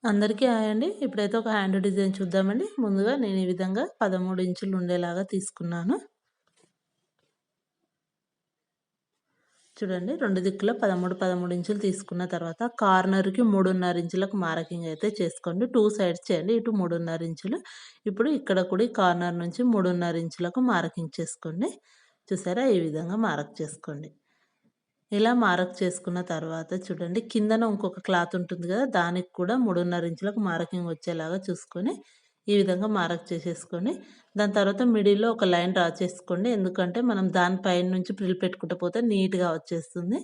అందరికీ హాయ్ అండి. ఇప్పుడైతే ఒక హ్యాండ్ డిజైన్ చూద్దామండి. ముందుగా నేను ఈ విధంగా 13 ఇంచులు ఉండేలాగా తీసుకున్నాను. చూడండి 2 దిక్కుల 13, 13 ఇంచులు తీసుకున్న తర్వాత కార్నర్‌కి 3.5 ఇంచులకు మార్కింగ్ అయితే చేసుకోండి. 2 సైడ్స్ చేయండి. ఇటు 3.5 ఇంచులు. ఇప్పుడు ఇక్కడ కూడా ఈ కార్నర్ నుంచి 3.5 ఇంచులకు మార్కింగ్ చేసుకోండి. చూసారా? ఈ విధంగా మార్క్ చేసుకోండి. ఇలా మార్క్ చేసుకున్న తర్వాత చూడండి కిందన ఇంకొక క్లాత్ ఉంటుంది కదా! దానికి కూడా 3.5 ఇంచులకు మార్కింగ్ వచ్చేలాగా చూసుకొని, ఈ విధంగా మార్క్ చేసేసుకొని, దాని తర్వాత మిడిల్‌లో ఒక లైన్ డ్రా చేసుకోండి. ఎందుకంటే మనం దాని పైన నుంచి ప్రిల్ పెట్టుకుంటూ పోతే నీట్‌గా వచ్చేస్తుంది.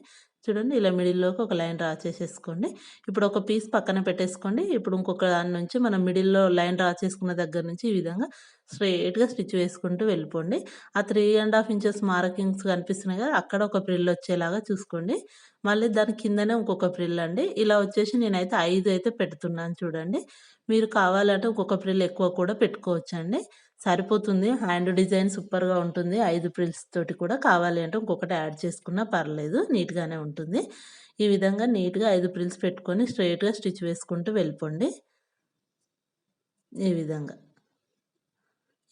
చూడండి ఇలా మిడిల్‌లోకి ఒక లైన్ డ్రా చేసేసుకోండి. ఇప్పుడు ఒక పీస్ పక్కన పెట్టేసుకోండి. ఇప్పుడు ఇంకొక దాని నుంచి మనం మిడిల్‌లో లైన్ డ్రా చేసుకున్న దగ్గర నుంచి ఈ విధంగా స్ట్రెయిట్‌గా స్టిచ్ వేసుకుంటూ వెళ్ళిపోండి. ఆ 3½ ఇంచెస్ మార్కింగ్స్ కనిపిస్తున్నాయి కదా! అక్కడ ఒక ప్రిల్ వచ్చేలాగా చూసుకోండి. మళ్ళీ దాని కిందనే ఇంకొక ప్రిల్ అండి. ఇలా వచ్చేసి నేనైతే 5 అయితే పెడుతున్నాను చూడండి. మీరు కావాలంటే ఇంకొక ప్రిల్ ఎక్కువ కూడా పెట్టుకోవచ్చండి. సరిపోతుంది. హ్యాండ్ డిజైన్ సూపర్‌గా ఉంటుంది. 5 ప్రిల్స్ తోటి కూడా కావాలి అంటే ఇంకొకటి యాడ్ చేసుకున్నా పర్లేదు. నీట్‌గానే ఉంటుంది. ఈ విధంగా నీట్‌గా 5 ప్రిల్స్ పెట్టుకొని స్ట్రెయిట్‌గా స్టిచ్ వేసుకుంటూ వెళ్ళిపోండి. ఈ విధంగా.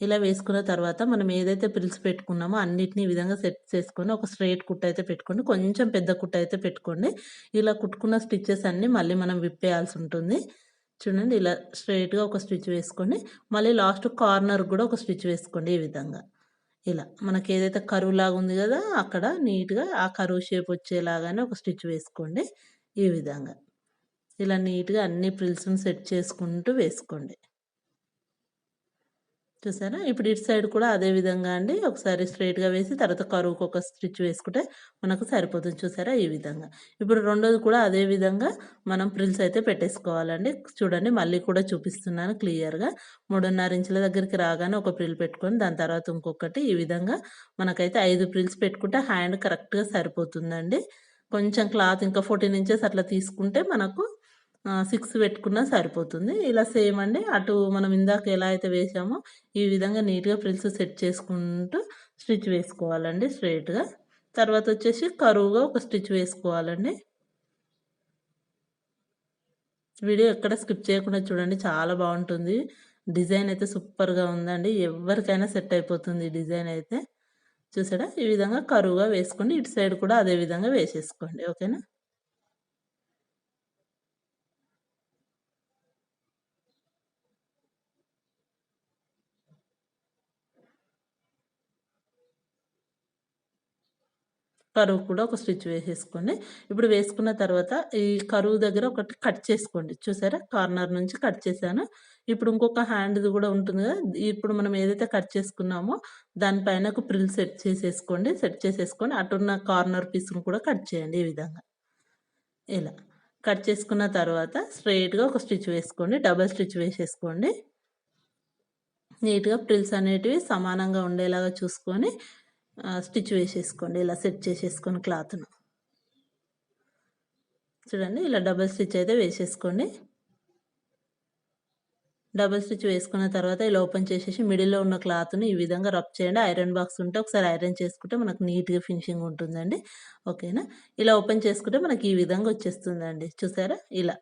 ఇలా వేసుకున్న తర్వాత మనం ఏదైతే ప్రిల్స్ పెట్టుకున్నామో అన్నిటిని ఈ విధంగా సెట్ చేసుకొని ఒక స్ట్రెయిట్ కుట్టయితే పెట్టుకోండి. కొంచెం పెద్ద కుట్టయితే పెట్టుకోండి. ఇలా కుట్టుకున్న స్టిచెస్ అన్నీ మళ్ళీ మనం విప్పేయాల్సి ఉంటుంది. చూడండి ఇలా స్ట్రెయిట్‌గా ఒక స్టిచ్ వేసుకోండి. మళ్ళీ లాస్ట్ కార్నర్ గూడా ఒక స్టిచ్ వేసుకోండి ఈ విధంగా. ఇలా మనకేదైతే కర్వ్‌లాగా ఉంది గదా! అక్కడ నీట్‌గా ఆ కర్వ్ షేప్ వచ్చేలాగానే ఒక స్టిచ్ వేసుకోండి. ఈ విధంగా. ఇలా నీట్‌గా అన్ని ప్రిల్స్‌ని సెట్ చేసుకుంటూ వేసుకోండి. చూసారా? ఇప్పుడు ఇటు సైడ్ కూడా అదే విధంగా అండి. ఒకసారి స్ట్రెయిట్‌గా వేసి తర్వాత కర్వ్‌కి ఒక స్టిచ్ వేసుకుంటే మనకు సరిపోతుంది. చూసారా? ఈ విధంగా. ఇప్పుడు రెండోది కూడా అదే విధంగా మనం ప్రిల్స్ అయితే పెట్టేసుకోవాలండి. చూడండి మళ్ళీ కూడా చూపిస్తున్నాను క్లియర్‌గా. 3.5 ఇంచుల దగ్గరికి రాగానే ఒక ప్రిల్ పెట్టుకొని దాని తర్వాత ఇంకొకటి ఈ విధంగా మనకైతే 5 ప్రిల్స్ పెట్టుకుంటే హ్యాండ్ కరెక్ట్‌గా సరిపోతుందండి. కొంచెం క్లాత్ ఇంకా 14 ఇంచెస్ అట్లా తీసుకుంటే మనకు 6 పెట్టుకున్నా సరిపోతుంది. ఇలా సేమ్ అండి. అటు మనం ఇందాక ఎలా అయితే వేసామో ఈ విధంగా నీట్‌గా ఫ్రిల్స్ సెట్ చేసుకుంటూ స్టిచ్ వేసుకోవాలండి స్ట్రెయిట్‌గా. తర్వాతొచ్చేసి కరువుగా ఒక స్టిచ్ వేసుకోవాలండి. వీడియో ఎక్కడ స్కిప్ చేయకుండా చూడండి. చాలా బావుంటుంది. డిజైన్ అయితే సూపర్‌గా ఉందండి. ఎవ్వరికైనా సెట్ అయిపోతుంది ఈ డిజైన్ అయితే. చూసారా? ఈ విధంగా కరువుగా వేసుకోండి. ఇటు సైడ్ కూడా అదే విధంగా వేసేసుకోండి. ఓకేనా? కరువు కూడా ఒక స్టిచ్ వేసేసుకోండి. ఇప్పుడు వేసుకున్న తర్వాత ఈ కరువు దగ్గర ఒకటి కట్ చేసుకోండి. చూసారా? కార్నర్ నుంచి కట్ చేశాను. ఇప్పుడు ఇంకొక హ్యాండ్‌ది గూడా ఉంటుంది గదా! ఇప్పుడు మనం ఏదైతే కట్ చేసుకున్నామో దాని పైన ఒక ప్రిల్ సెట్ చేసేసుకోండి. సెట్ చేసేసుకొని అటున్న కార్నర్ పీస్‌ని కూడా కట్ చేయండి ఈ విధంగా. ఇలా. కట్ చేసుకున్న తర్వాత స్ట్రెయిట్‌గా ఒక స్టిచ్ వేసుకోండి. డబుల్ స్టిచ్ వేసేసుకోండి. నీట్‌గా ప్రిల్స్ అనేటివి సమానంగా ఉండేలాగా చూసుకొని స్టిచ్ వేసేసుకోండి. ఇలా సెట్ చేసేసుకొని క్లాత్‌ను. చూడండి ఇలా డబుల్ స్టిచ్ అయితే వేసేసుకోండి. డబుల్ స్టిచ్ వేసుకున్న తర్వాత ఇలా ఓపెన్ చేసేసి మిడిల్‌లో ఉన్న క్లాత్‌ని ఈ విధంగా రబ్ చేయండి. ఐరన్ బాక్స్ ఉంటే ఒకసారి ఐరన్ చేసుకుంటే మనకు నీట్‌గా ఫినిషింగ్ ఉంటుందండి. ఓకేనా? ఇలా ఓపెన్ చేసుకుంటే మనకి ఈ విధంగా వచ్చేస్తుందండి. చూసారా? ఇలా.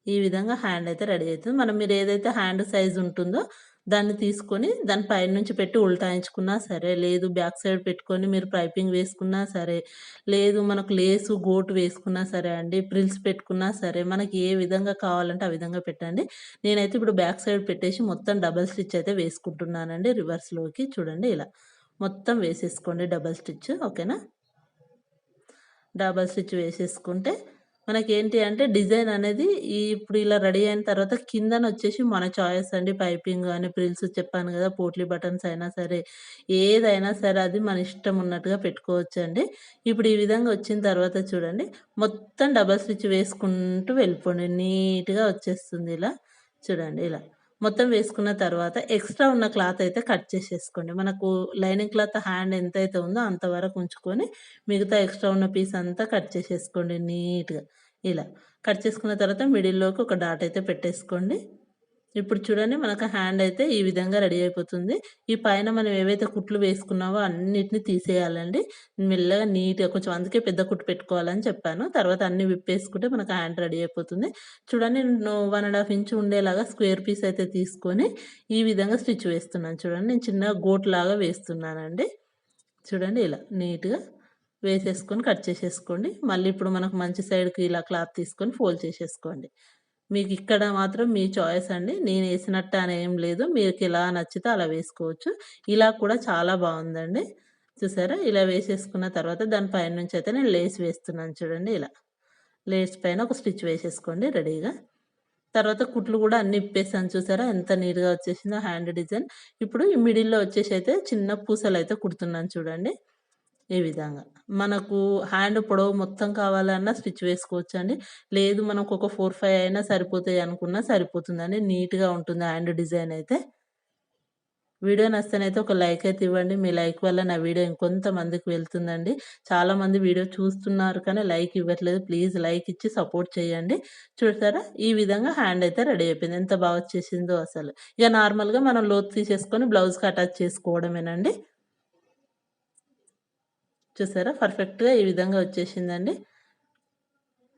ఈ విధంగా హ్యాండ్ అయితే రెడీ అయితుంది. మీరు ఏదైతే హ్యాండ్ సైజ్ ఉంటుందో దాన్ని తీసుకొని దాని పైనుంచి పెట్టి ఉల్టాయించుకున్నా సరే, లేదు బ్యాక్ సైడ్ పెట్టుకొని మీరు పైపింగ్ వేసుకున్నా సరే, లేదు మనకు లేసు, గోటు వేసుకున్నా సరే అండి, ప్రిల్స్ పెట్టుకున్నా సరే, మనకి ఏ విధంగా కావాలంటే ఆ విధంగా పెట్టండి. నేనైతే ఇప్పుడు బ్యాక్ సైడ్ పెట్టేసి మొత్తం డబుల్ స్టిచ్ అయితే వేసుకుంటున్నానండి రివర్స్‌లోకి. చూడండి ఇలా. మొత్తం వేసేసుకోండి డబుల్ స్టిచ్. ఓకేనా? డబల్ స్టిచ్ వేసేసుకుంటే మనకేంటి అంటే డిజైన్ అనేది ఇప్పుడు ఇలా రెడీ అయిన తర్వాత కిందనొచ్చేసి మన చాయిస్ అండి. పైపింగ్ గాని, ఫ్రిల్స్ చెప్పాను గదా! పోట్లీ బటన్స్ అయినా సరే, ఏదైనా సరే అది మన ఇష్టం ఉన్నట్టుగా పెట్టుకోవచ్చండి. ఇప్పుడు ఈ విధంగా వచ్చిన తర్వాత చూడండి, మొత్తం డబల్ స్టిచ్ వేసుకుంటూ వెళ్ళిపోండి. నీట్‌గా వచ్చేస్తుంది ఇలా. చూడండి ఇలా. మొత్తం వేసుకున్న తర్వాత ఎక్స్‌ట్రా ఉన్న క్లాత్ అయితే కట్ చేసేసుకోండి. మనకు లైనింగ్ క్లాత్ హ్యాండ్ ఎంతైతే ఉందో అంతవరకు ఉంచుకొని మిగతా ఎక్స్‌ట్రా ఉన్న పీస్ అంతా కట్ చేసేసుకోండి నీట్‌గా. ఇలా. కట్ చేసుకున్న తర్వాత మిడిల్‌లోకి ఒక డాట్ అయితే పెట్టేసుకోండి. ఇప్పుడు చూడండి మనకు హ్యాండ్ అయితే ఈ విధంగా రెడీ అయిపోతుంది. ఈ పైన మనం ఏవైతే కుట్లు వేసుకున్నామో అన్నిటిని తీసేయాలండి. మెల్లగా నీట్‌గా కొంచెం అందుకే పెద్ద కుట్టు పెట్టుకోవాలని చెప్పాను. తర్వాత అన్నీ విప్పేసుకుంటే మనకు హ్యాండ్ రెడీ అయిపోతుంది. చూడండి నేను 1 ½ ఇంచ్ ఉండేలాగా స్క్వేర్ పీస్ అయితే తీసుకొని ఈ విధంగా స్టిచ్ వేస్తున్నాను చూడండి. నేను చిన్నగా గోటులాగా వేస్తున్నానండి. చూడండి ఇలా నీట్‌గా వేసేసుకొని కట్ చేసేసుకోండి. మళ్ళీ ఇప్పుడు మనకు మంచి సైడ్‌కి ఇలా క్లాత్ తీసుకొని ఫోల్డ్ చేసేసుకోండి. మీకిక్కడ మాత్రం మీ చాయిస్ అండి. నేనేసినట్టు అని ఏం లేదు. మీకెలా నచ్చితే అలా వేసుకోవచ్చు. ఇలా కూడా చాలా బావుందండి. చూసారా? ఇలా వేసేసుకున్న తర్వాత దాని పైనుంచి అయితే నేను లేస్ వేస్తున్నాను చూడండి ఇలా. లేస్ పైన ఒక స్టిచ్ వేసేసుకోండి రెడీగా. తర్వాత కుట్లు గూడా అన్నీ ఇప్పేసాను చూసారా? ఎంత నీట్‌గా వచ్చేసిందో హ్యాండ్ డిజైన్. ఇప్పుడు ఈ మిడిల్‌లో వచ్చేసి అయితే చిన్న పూసలైతే కుడుతున్నాను చూడండి. ఈ విధంగా. మనకు హ్యాండ్ పొడవు మొత్తం కావాలన్నా స్టిచ్ వేసుకోవచ్చండి. లేదు మనకు ఒక 4, 5 అయినా సరిపోతాయి అనుకున్నా సరిపోతుందండి. నీట్‌గా ఉంటుంది హ్యాండ్ డిజైన్ అయితే. వీడియో నచ్చితేనైతే ఒక లైక్ అయితే ఇవ్వండి. మీ లైక్ వల్ల నా వీడియో ఇంకొంతమందికి వెళ్తుందండి. చాలామంది వీడియో చూస్తున్నారు కానీ లైక్ ఇవ్వట్లేదు. ప్లీజ్ లైక్ ఇచ్చి సపోర్ట్ చేయండి. చూసారా? ఈ విధంగా హ్యాండ్ అయితే రెడీ అయిపోయింది. ఎంత బాగా వచ్చేసిందో అసలు. ఇక నార్మల్‌గా మనం లోతు తీసేసుకొని బ్లౌజ్‌కి అటాచ్ చేసుకోవడమేనండి. చూసారా? పర్ఫెక్ట్‌గా ఈ విధంగా వచ్చేసిందండి.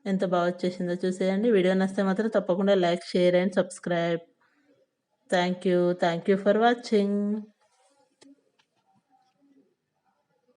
ఎంత బాగా వచ్చేసిందో చూసేయండి. వీడియో నచ్చితే మాత్రం తప్పకుండా like, share and subscribe. Thank you. Thank you for watching.